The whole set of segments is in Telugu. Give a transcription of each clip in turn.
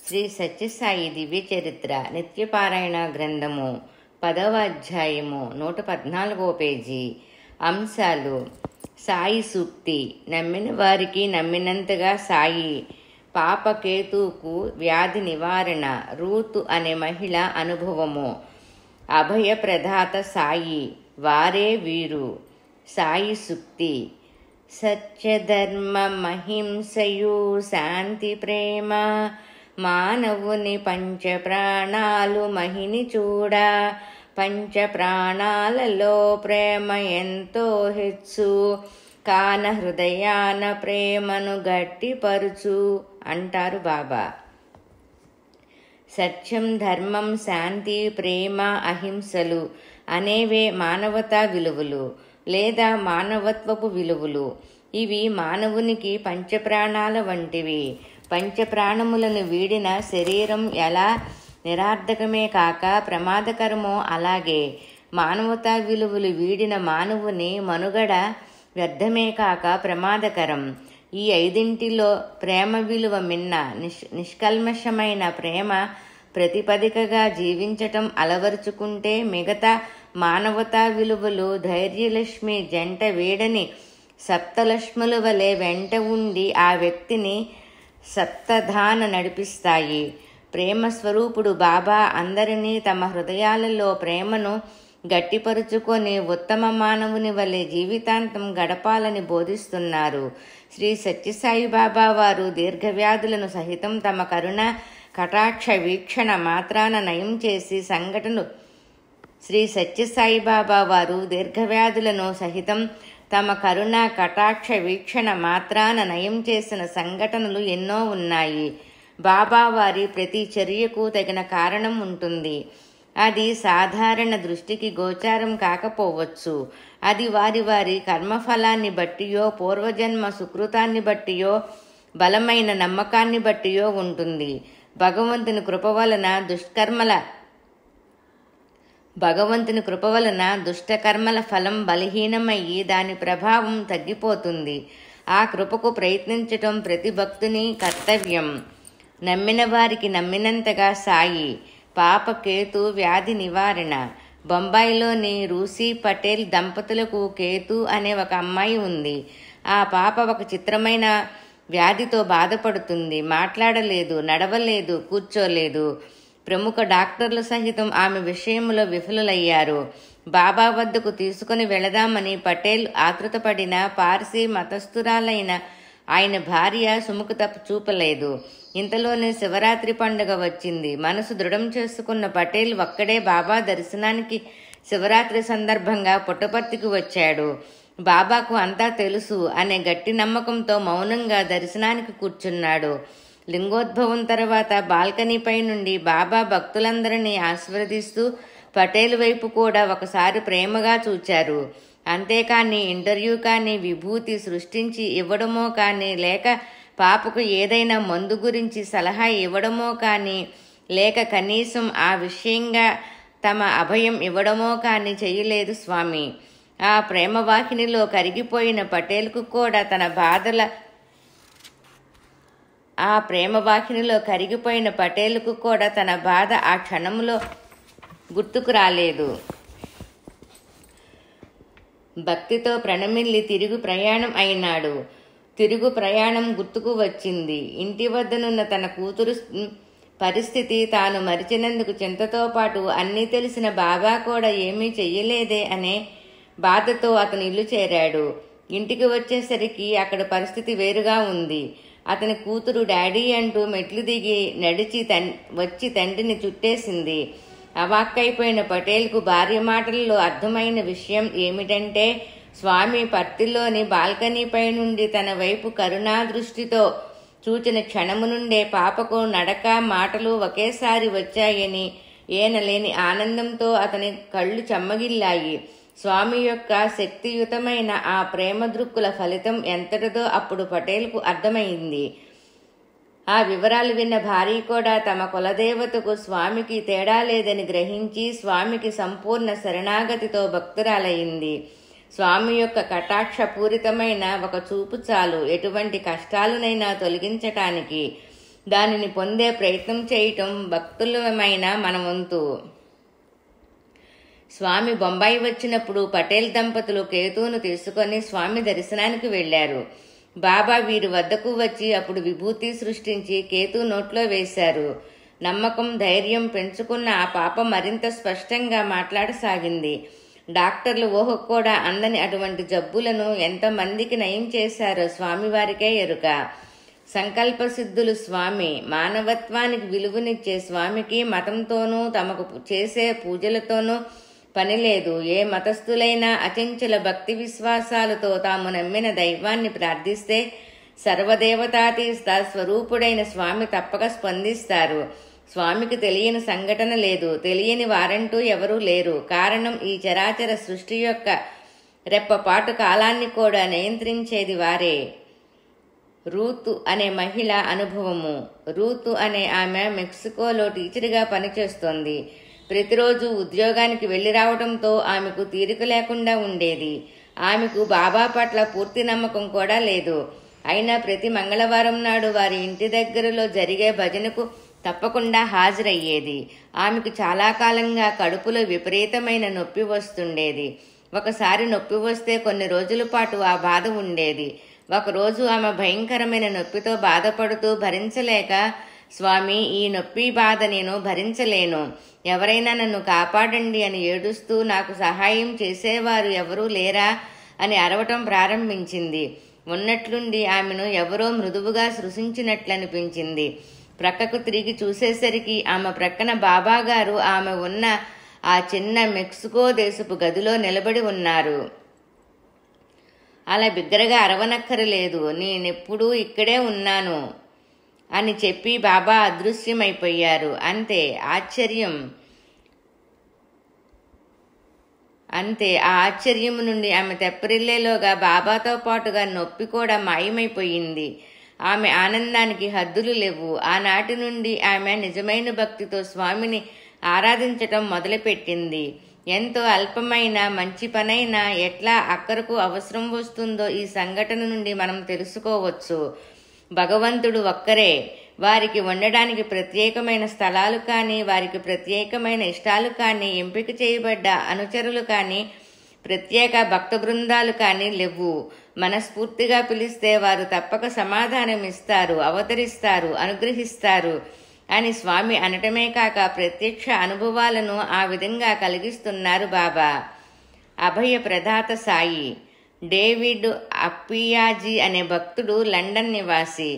శ్రీ సత్యసాయి దివ్య చరిత్ర నిత్యపారాయణ గ్రంథము 10వ అధ్యాయము 114వ పేజీ. అంశాలు: సాయి సూక్తి. నమ్మిన వారికి నమ్మినంతగా సాయి. పాపకేతువుకు వ్యాధి నివారణ. రూతు అనే మహిళ అనుభవము. అభయ ప్రదాత సాయి, వారే వీరు. సాయి సూక్తి. సత్యధర్మమహింసయు శాంతి ప్రేమ, మానవుని పంచప్రాణాలు మహిని చూడ. పంచప్రాణాలలో ప్రేమ ఎంతో హెచ్చు, కాన హృదయాన ప్రేమను గట్టిపరుచు అంటారు బాబా. సత్యం, ధర్మం, శాంతి, ప్రేమ, అహింసలు అనేవే మానవతా విలువలు లేదా మానవత్వపు విలువలు. ఇవి మానవునికి పంచప్రాణాల వంటివి. పంచప్రాణములను వీడిన శరీరం ఎలా నిరార్థకమే కాక ప్రమాదకరమో అలాగే మానవతా విలువలు వీడిన మానవుని మనుగడ వ్యర్థమే కాక ప్రమాదకరం. ఈ ఐదింటిలో ప్రేమ విలువ మిన్న. నిష్కల్మషమైన ప్రేమ ప్రతిపదికగా జీవించటం అలవరుచుకుంటే మిగతా మానవతా విలువలు ధైర్యలక్ష్మి జంట వీడని సప్తలక్ష్ముల వలె వెంట ఉండి ఆ వ్యక్తిని సప్తధాన నడిపిస్తాయి. ప్రేమ స్వరూపుడు బాబా అందరినీ తమ హృదయాలలో ప్రేమను గట్టిపరుచుకొని ఉత్తమ మానవుని వలె జీవితాంతం గడపాలని బోధిస్తున్నారు. శ్రీ సత్యసాయి బాబా వారు దీర్ఘవ్యాధులను సహితం తమ కరుణ కటాక్ష వీక్షణ మాత్రాన నయం చేసి సంఘటనలు శ్రీ సత్యసాయి బాబా వారు దీర్ఘవ్యాధులను సహితం తమ కరుణ కటాక్ష వీక్షణ మాత్రాన నయం చేసిన సంఘటనలు ఎన్నో ఉన్నాయి. బాబా వారి ప్రతి చర్యకు తగిన కారణం ఉంటుంది. అది సాధారణ దృష్టికి గోచారం కాకపోవచ్చు. అది వారి వారి కర్మఫలాన్ని బట్టియో పూర్వజన్మ సుకృతాన్ని బట్టియో బలమైన నమ్మకాన్ని బట్టియో ఉంటుంది. భగవంతుని కృప వలన దుష్టకర్మల ఫలం బలహీనమయ్యి దాని ప్రభావం తగ్గిపోతుంది. ఆ కృపకు ప్రయత్నించటం ప్రతి భక్తుని కర్తవ్యం. నమ్మిన వారికి నమ్మినంతగా సాయి. పాపకేతు వ్యాధి నివారణ. బొంబాయిలోని రూసీ పటేల్ దంపతులకు కేతు అనే ఒక అమ్మాయి ఉంది. ఆ పాప ఒక చిత్రమైన వ్యాధితో బాధపడుతుంది. మాట్లాడలేదు, నడవలేదు, కూర్చోలేదు. ప్రముఖ డాక్టర్లు సహితం ఆమె విషయంలో విఫలులయ్యారు. బాబా వద్దకు తీసుకుని వెళదామని పటేల్ ఆతృతపడిన పార్సీ మతస్థురాలైన ఆయన భార్య సుముఖత చూపలేదు. ఇంతలోనే శివరాత్రి పండుగ వచ్చింది. మనసు దృఢం చేసుకున్న పటేల్ ఒక్కడే బాబా దర్శనానికి శివరాత్రి సందర్భంగా పుట్టపర్తికి వచ్చాడు. బాబాకు అంతా తెలుసు అనే గట్టి నమ్మకంతో మౌనంగా దర్శనానికి కూర్చున్నాడు. లింగోద్భవం తర్వాత బాల్కనీపై నుండి బాబా భక్తులందరినీ ఆశీర్వదిస్తూ పటేల్ వైపు కూడా ఒకసారి ప్రేమగా చూచారు. అంతేకాని ఇంటర్వ్యూ కానీ విభూతి సృష్టించి ఇవ్వడమో కానీ లేక పాపకు ఏదైనా మందు గురించి సలహా ఇవ్వడమో కానీ లేక కనీసం ఆ విషయంగా తమ అభయం ఇవ్వడమో కానీ చేయలేదు స్వామి. ఆ ప్రేమవాహినిలో కరిగిపోయిన పటేల్కు కూడా తన బాధ ఆ క్షణంలో గుర్తుకు రాలేదు. భక్తితో ప్రణమిల్లి తిరుగు ప్రయాణం అయినాడు. తిరుగు ప్రయాణం గుర్తుకు వచ్చింది. ఇంటి వద్దనున్న తన కూతురు పరిస్థితి తాను మరిచినందుకు చింతతో పాటు అన్నీ తెలిసిన బాబా కూడా ఏమీ చెయ్యలేదే అనే బాధతో అతను ఇల్లు చేరాడు. ఇంటికి వచ్చేసరికి అక్కడ పరిస్థితి వేరుగా ఉంది. అతని కూతురు డాడీ అంటూ మెట్లు దిగి నడిచి వచ్చి తండ్రిని చుట్టేసింది. అవాక్కైపోయిన పటేల్కు భార్య మాటల్లో అర్థమైన విషయం ఏమిటంటే స్వామి పర్తిలోని బాల్కనీపై నుండి తన వైపు కరుణా దృష్టితో చూచిన క్షణము నుండే పాపకు నడక మాటలు ఒకేసారి వచ్చాయని ఏనలేని ఆనందంతో అతని కళ్ళు చెమ్మగిల్లాయి. స్వామి యొక్క శక్తియుతమైన ఆ ప్రేమ దృక్కుల ఫలితం ఎంతటిదో అప్పుడు పటేల్కు అర్థమైంది. ఆ వివరాలు విన్న భార్య కూడా తమ కులదేవతకు స్వామికి తేడా లేదని గ్రహించి స్వామికి సంపూర్ణ శరణాగతితో భక్తురాలయ్యింది. స్వామి యొక్క కటాక్షపూరితమైన ఒక చూపు చాలు ఎటువంటి కష్టాలనైనా తొలగించటానికి. దానిని పొందే ప్రయత్నం చేయటం భక్తులమైన మన వంతు. స్వామి బొంబాయి వచ్చినప్పుడు పటేల్ దంపతులు కేతువును తీసుకొని స్వామి దర్శనానికి వెళ్లారు. బాబా వీరి వద్దకు వచ్చి అప్పుడు విభూతి సృష్టించి కేతు నోట్లో వేశారు. నమ్మకం, ధైర్యం పెంచుకున్న ఆ పాప మరింత స్పష్టంగా మాట్లాడసాగింది. డాక్టర్లు ఊహకు కూడా అందని అటువంటి జబ్బులను ఎంతమందికి నయం చేశారో స్వామివారికే ఎరుక. సంకల్ప సిద్ధులు స్వామి. మానవత్వానికి విలువనిచ్చే స్వామికి మతంతోనూ తమకు చేసే పూజలతోనూ పని లేదు. ఏ మతస్థులైనా అచంచల భక్తి విశ్వాసాలతో తాము నమ్మిన దైవాన్ని ప్రార్థిస్తే సర్వదేవతాతీత స్వరూపుడైన స్వామి తప్పక స్పందిస్తారు. స్వామికి తెలియని సంఘటన లేదు, తెలియని వారంటూ ఎవరూ లేరు. కారణం ఈ చరాచర సృష్టి యొక్క రెప్పపాటు కాలాన్ని కూడా నియంత్రించేది వారే. రూతు అనే మహిళ అనుభవము. రూతు అనే ఆమె మెక్సికోలో టీచర్గా పనిచేస్తోంది. ప్రతిరోజు ఉద్యోగానికి వెళ్లి రావడంతో ఆమెకు తీరిక లేకుండా ఉండేది. ఆమెకు బాబా పట్ల పూర్తి నమ్మకం కూడా లేదు. అయినా ప్రతి మంగళవారం నాడు వారి ఇంటి దగ్గరలో జరిగే భజనకు తప్పకుండా హాజరయ్యేది. ఆమెకు చాలా కాలంగా కడుపులో విపరీతమైన నొప్పి వస్తుండేది. ఒకసారి నొప్పి వస్తే కొన్ని రోజుల పాటు ఆ బాధ ఉండేది. ఒకరోజు ఆమె భయంకరమైన నొప్పితో బాధపడుతూ భరించలేక, స్వామి, ఈ నొప్పి బాధ నేను భరించలేను, ఎవరైనా నన్ను కాపాడండి అని ఏడుస్తూ నాకు సహాయం చేసేవారు ఎవరూ లేరా అని అరవటం ప్రారంభించింది. ఉన్నట్లుండి ఆమెను ఎవరో మృదువుగా స్పృశించినట్లనిపించింది. ప్రక్కకు తిరిగి చూసేసరికి ఆమె ప్రక్కన బాబాగారు ఆమె ఉన్న ఆ చిన్న మెక్సికో దేశపు గదిలో నిలబడి ఉన్నారు. అలా బిగ్గరగా అరవనక్కరలేదు. నేనెప్పుడూ ఇక్కడే ఉన్నాను అని చెప్పి బాబా అదృశ్యమైపోయారు. అంతే. ఆ ఆశ్చర్యము నుండి ఆమె తెప్పరిల్లేలోగా బాబాతో పాటుగా నొప్పి కూడా మాయమైపోయింది. ఆమె ఆనందానికి హద్దులు లేవు. ఆనాటి నుండి ఆమె నిజమైన భక్తితో స్వామిని ఆరాధించటం మొదలుపెట్టింది. ఎంతో అల్పమైన మంచి పనైనా ఎట్లా అక్కరకు అవసరం వస్తుందో ఈ సంఘటన నుండి మనం తెలుసుకోవచ్చు. భగవంతుడు ఒక్కరే. వారికి ఉండడానికి ప్రత్యేకమైన స్థలాలు కానీ, వారికి ప్రత్యేకమైన ఇష్టాలు కానీ, ఎంపిక చేయబడ్డ అనుచరులు కానీ, ప్రత్యేక భక్త బృందాలు కానీ లేవు. మనస్ఫూర్తిగా పిలిస్తే వారు తప్పక సమాధానం ఇస్తారు, అవతరిస్తారు, అనుగ్రహిస్తారు అని స్వామి అనటమే కాక ప్రత్యక్ష అనుభవాలను ఆ విధంగా కలిగిస్తున్నారు బాబా. అభయ ప్రదాత సాయి. డేవిడ్ అప్పియాజీ అనే భక్తుడు లండన్ నివాసి.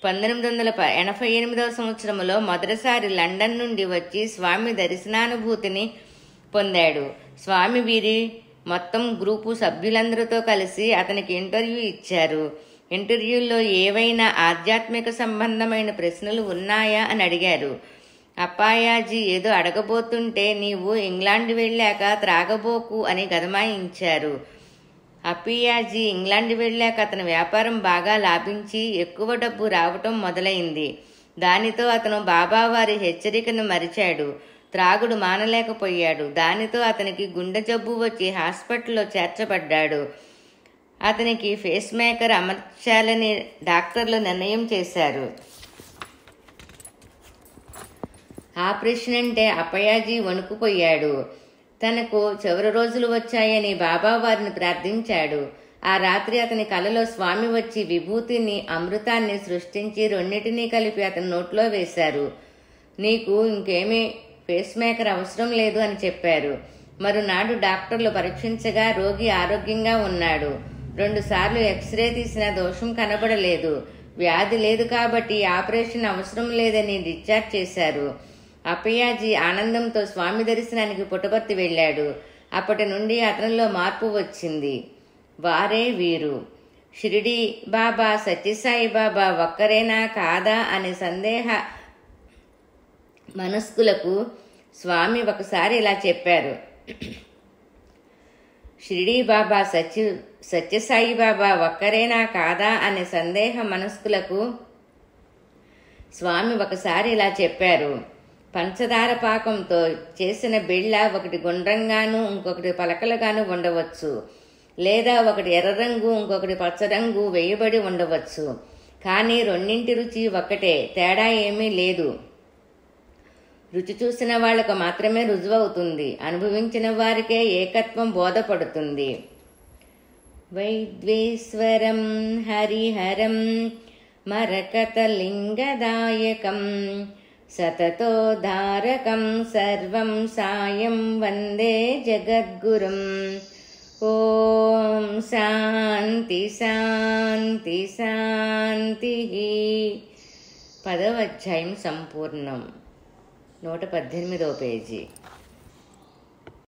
1988 సంవత్సరంలో మొదటిసారి లండన్ నుండి వచ్చి స్వామి దర్శనానుభూతిని పొందాడు. స్వామి వీరి మొత్తం గ్రూపు సభ్యులందరితో కలిసి అతనికి ఇంటర్వ్యూ ఇచ్చారు. ఇంటర్వ్యూల్లో ఏవైనా ఆధ్యాత్మిక సంబంధమైన ప్రశ్నలు ఉన్నాయా అని అడిగారు. అప్పాయాజీ ఏదో అడగబోతుంటే, నీవు ఇంగ్లాండ్ వెళ్ళాక త్రాగబోకు అని గదమాయించారు. అప్పియాజీ ఇంగ్లాండ్ వెళ్ళాక అతని వ్యాపారం బాగా లాభించి ఎక్కువ డబ్బు రావటం మొదలైంది. దానితో అతను బాబావారి హెచ్చరికను మరిచాడు. త్రాగుడు మానలేకపోయాడు. దానితో అతనికి గుండె జబ్బు వచ్చి హాస్పిటల్లో చేర్చబడ్డాడు. అతనికి ఫేస్ మేకర్ అమర్చాలని డాక్టర్లు నిర్ణయం చేశారు. ఆపరేషన్ అంటే అప్పయాజీ వణుకుపోయాడు. తనకు చివరి రోజులు వచ్చాయని బాబా వారిని ప్రార్థించాడు. ఆ రాత్రి అతని కలలో స్వామి వచ్చి విభూతిని, అమృతాన్ని సృష్టించి రెండింటినీ కలిపి అతని నోట్లో వేశారు. నీకు ఇంకేమీ ఫేస్ మేకర్ అవసరం లేదు అని చెప్పారు. మరునాడు డాక్టర్లు పరీక్షించగా రోగి ఆరోగ్యంగా ఉన్నాడు. 2 సార్లు ఎక్స్రే తీసిన దోషం కనబడలేదు. వ్యాధి లేదు కాబట్టి ఆపరేషన్ అవసరం లేదని డిశ్చార్జ్ చేశారు. అప్పయాజీ ఆనందంతో స్వామి దర్శనానికి పుట్టపర్తి వెళ్ళాడు. అప్పటి నుండి అతనిలో మార్పు వచ్చింది. వారే వీరు. షిరిడి బాబా, సత్యసాయి బాబా ఒక్కరేనా కాదా అనే సందేహ మనస్కులకు స్వామి ఒకసారి ఇలా చెప్పారు. షిరిడి బాబా, సత్యసాయి బాబా ఒక్కరేనా కాదా అనే సందేహ మనస్కులకు స్వామి ఒకసారి ఇలా చెప్పారు. పంచదార పాకంతో చేసిన బిళ్ళ ఒకటి గుండ్రంగాను ఇంకొకటి పలకలుగాను ఉండవచ్చు, లేదా ఒకటి ఎర్ర రంగు ఇంకొకటి పచ్చ రంగు వేయబడి ఉండవచ్చు. కానీ రెండింటి రుచి ఒక్కటే, తేడా ఏమీ లేదు. రుచి చూసిన వాళ్లకు మాత్రమే రుజువవుతుంది, అనుభవించిన వారికే ఏకత్వం బోధపడుతుంది. వైద్వేశ్వరం హరిహరం మరకతలింగదాయకం సతతోధారకం సర్వం సాయం వందే జగద్గురుం. ఓం శాంతి శాంతి శాంతి. 10వ అధ్యాయం సంపూర్ణం. 118వ పేజీ.